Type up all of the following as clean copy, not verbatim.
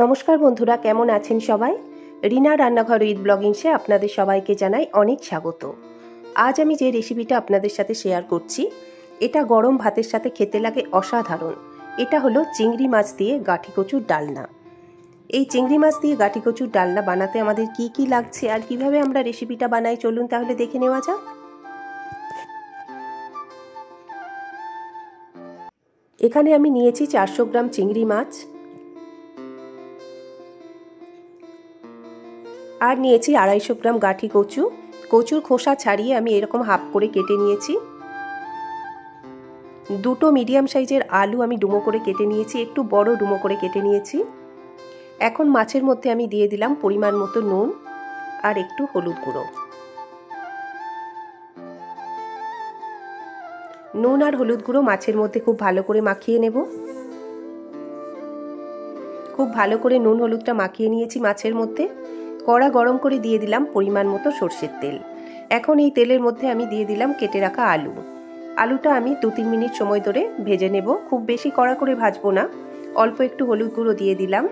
নমস্কার বন্ধুরা, কেমন আছেন সবাই? রিনা রান্নাঘর উইথ ব্লগিংসে আপনাদের সবাইকে জানাই অনেক স্বাগত। আজ আমি যে রেসিপিটা আপনাদের সাথে শেয়ার করছি, এটা গরম ভাতের সাথে খেতে লাগে অসাধারণ। এটা হলো চিংড়ি মাছ দিয়ে গাঁঠি কচুর ডালনা। এই চিংড়ি মাছ দিয়ে গাঁঠি কচুর ডালনা বানাতে আমাদের কি কি লাগছে আর কিভাবে আমরা রেসিপিটা বানাই, চলুন তাহলে দেখে নেওয়া যাক। এখানে আমি নিয়েছি 400 গ্রাম চিংড়ি মাছ, আর নিয়েছি 250 গ্রাম গাঁঠি কচু। কচুর খোসা ছাড়িয়ে আমি এরকম হাফ করে কেটে নিয়েছি। দুটো মিডিয়াম সাইজের আলু আমি ডুমো করে কেটে নিয়েছি, একটু বড় ডুমো করে কেটে নিয়েছি। এখন মাছের মধ্যে আমি দিয়ে দিলাম পরিমাণ মতো নুন আর একটু হলুদ গুঁড়ো। নুন আর হলুদ গুঁড়ো মাছের মধ্যে খুব ভালো করে মাখিয়ে নেব। খুব ভালো করে নুন হলুদটা মাখিয়ে নিয়েছি মাছের মধ্যে। কড়া গরম করে দিয়ে দিলাম পরিমাণ মতো সরষের তেল। এখন এই তেলের মধ্যে আমি দিয়ে দিলাম কেটে রাখা আলু। আলুটা আমি 2-3 মিনিট সময় ধরে ভেজে নেব, খুব বেশি কড়া করে ভাজবো না। অল্প একটু হলুদ গুঁড়ো দিয়ে দিলাম।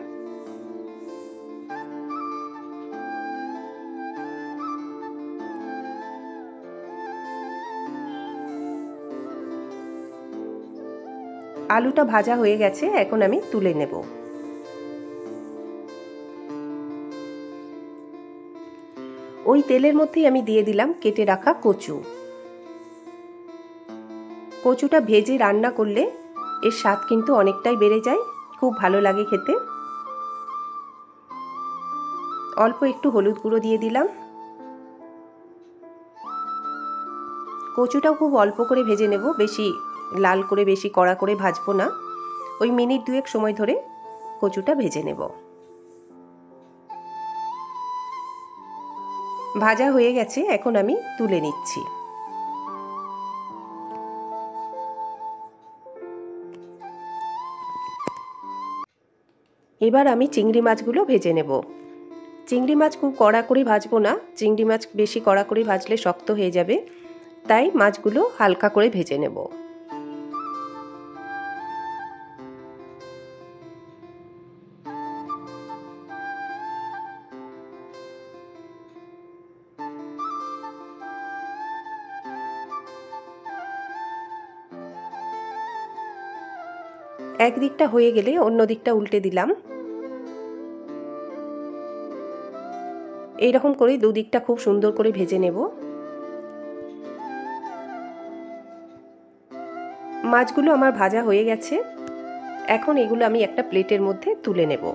আলুটা ভাজা হয়ে গেছে, এখন আমি তুলে নেব। ওই তেলের মধ্যেই আমি দিয়ে দিলাম কেটে রাখা কচু। কচুটা ভেজে রান্না করলে এর স্বাদ কিন্তু অনেকটাই বেড়ে যায়, খুব ভালো লাগে খেতে। অল্প একটু হলুদ গুঁড়ো দিয়ে দিলাম। কচুটাও খুব অল্প করে ভেজে নেব, বেশি লাল করে বেশি কড়া করে ভাজবো না। ওই মিনিট 2 সময় ধরে কচুটা ভেজে নেব। ভাজা হয়ে গেছে, এখন আমি তুলে নিচ্ছি। এবার আমি চিংড়ি মাছগুলো ভেজে নেব। চিংড়ি মাছ খুব কড়া করে ভাজবো না, চিংড়ি মাছ বেশি কড়া করে ভাজলে শক্ত হয়ে যাবে, তাই মাছগুলো হালকা করে ভেজে নেব। এক দিকটা হয়ে গেলে অন্য দিকটা উল্টে দিলাম। এইরকম করে দুদিকটা খুব সুন্দর করে ভেজে নেব। মাছগুলো আমার ভাজা হয়ে গেছে, এখন এগুলো আমি একটা প্লেটের মধ্যে তুলে নেব।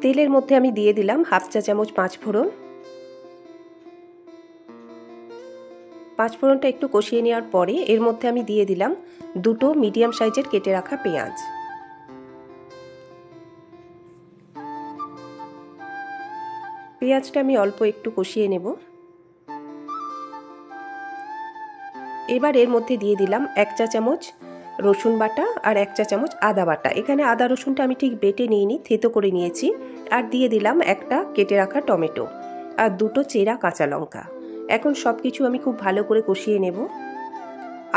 তেলের মধ্যে আমি দিয়ে দিলাম হাফ চা চামচ 5 ফোড়ন। 5 ফোড়নটা একটু কষিয়ে নেওয়ার পরে এর মধ্যে আমি দিয়ে দিলাম দুটো মিডিয়াম সাইজের কেটে রাখা পেঁয়াজ। পেঁয়াজটা আমি অল্প একটু কষিয়ে নেব। এবার এর মধ্যে দিয়ে দিলাম 1 চা চামচ রসুন বাটা আর 1 চা চামচ আদা বাটা। এখানে আদা রসুনটা আমি ঠিক বেটে নিইনি, থেতো করে নিয়েছি। আর দিয়ে দিলাম একটা কেটে রাখা টমেটো আর দুটো চেরা কাঁচা লঙ্কা। এখন সব কিছু আমি খুব ভালো করে কষিয়ে নেব।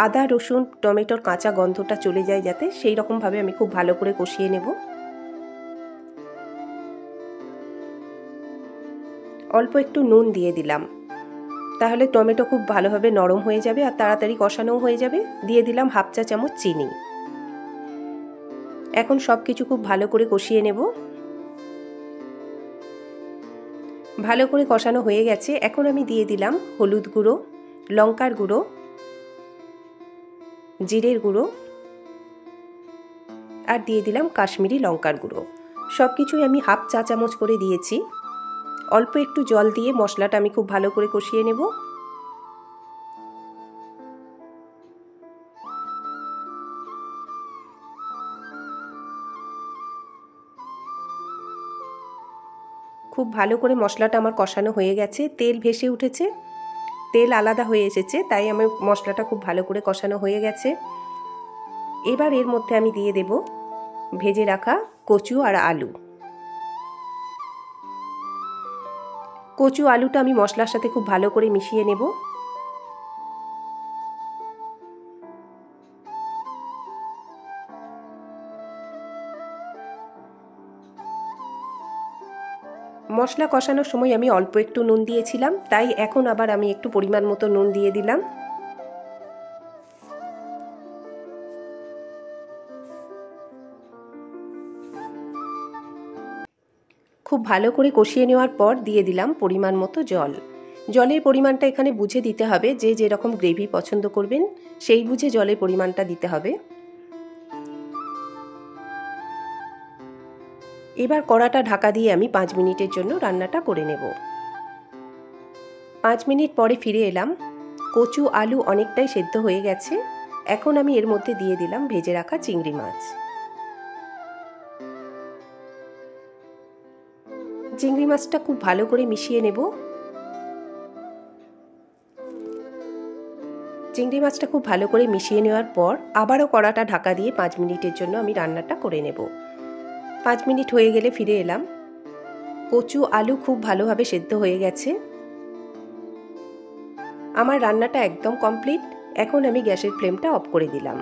আদা রসুন টমেটোর কাঁচা গন্ধটা চলে যায় যাতে, সেই রকমভাবে আমি খুব ভালো করে কষিয়ে নেব। অল্প একটু নুন দিয়ে দিলাম, তাহলে টমেটো খুব ভালোভাবে নরম হয়ে যাবে আর তাড়াতাড়ি কষানোও হয়ে যাবে। দিয়ে দিলাম হাফ চা চামচ চিনি। এখন সব কিছু খুব ভালো করে কষিয়ে নেব। ভালো করে কষানো হয়ে গেছে, এখন আমি দিয়ে দিলাম হলুদ গুঁড়ো, লঙ্কার গুঁড়ো, জিরের গুঁড়ো আর দিয়ে দিলাম কাশ্মীরি লঙ্কার গুঁড়ো। সব কিছুই আমি হাফ চা চামচ করে দিয়েছি। অল্প একটু জল দিয়ে মশলাটা আমি খুব ভালো করে কষিয়ে নেব। খুব ভালো করে মশলাটা আমার কষানো হয়ে গেছে, তেল ভেসে উঠেছে, তেল আলাদা হয়ে এসেছে, তাই আমার মশলাটা খুব ভালো করে কষানো হয়ে গেছে। এবার এর মধ্যে আমি দিয়ে দেব ভেজে রাখা কচু আর আলু। কচু আলুটা আমি মশলার সাথে খুব ভালো করে মিশিয়ে নেব। মশলা কষানোর সময় আমি অল্প একটু নুন দিয়েছিলাম, তাই এখন আবার আমি একটু পরিমাণ মতো নুন দিয়ে দিলাম। খুব ভালো করে কষিয়ে নেওয়ার পর দিয়ে দিলাম পরিমাণ মতো জল। জলের পরিমাণটা এখানে বুঝে দিতে হবে, যে যেরকম গ্রেভি পছন্দ করবেন সেই বুঝে জলের পরিমাণটা দিতে হবে। এবার কড়াটা ঢাকা দিয়ে আমি 5 মিনিটের জন্য রান্নাটা করে নেব। 5 মিনিট পরে ফিরে এলাম। কচু আলু অনেকটাই সেদ্ধ হয়ে গেছে। এখন আমি এর মধ্যে দিয়ে দিলাম ভেজে রাখা চিংড়ি মাছ। চিংড়ি মাছটা খুব ভালো করে মিশিয়ে নেব। চিংড়ি মাছটা খুব ভালো করে মিশিয়ে নেওয়ার পর আবারও কড়াটা ঢাকা দিয়ে 5 মিনিটের জন্য আমি রান্নাটা করে নেব। 5 মিনিট হয়ে গেলে ফিরে এলাম। কচু আলু খুব ভালোভাবে সেদ্ধ হয়ে গেছে। আমার রান্নাটা একদম কমপ্লিট। এখন আমি গ্যাসের ফ্লেমটা অফ করে দিলাম।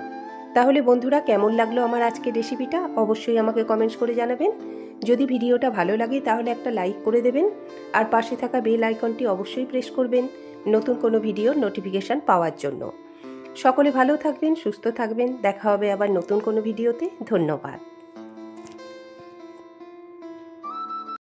তাহলে বন্ধুরা, কেমন লাগলো আমার আজকের রেসিপিটা অবশ্যই আমাকে কমেন্টস করে জানাবেন। যদি ভিডিওটা ভালো লাগে তাহলে একটা লাইক করে দেবেন, আর পাশে থাকা বেল আইকনটি অবশ্যই প্রেস করবেন নতুন কোনো ভিডিওর নোটিফিকেশান পাওয়ার জন্য। সকলে ভালো থাকবেন, সুস্থ থাকবেন। দেখা হবে আবার নতুন কোনো ভিডিওতে। ধন্যবাদ।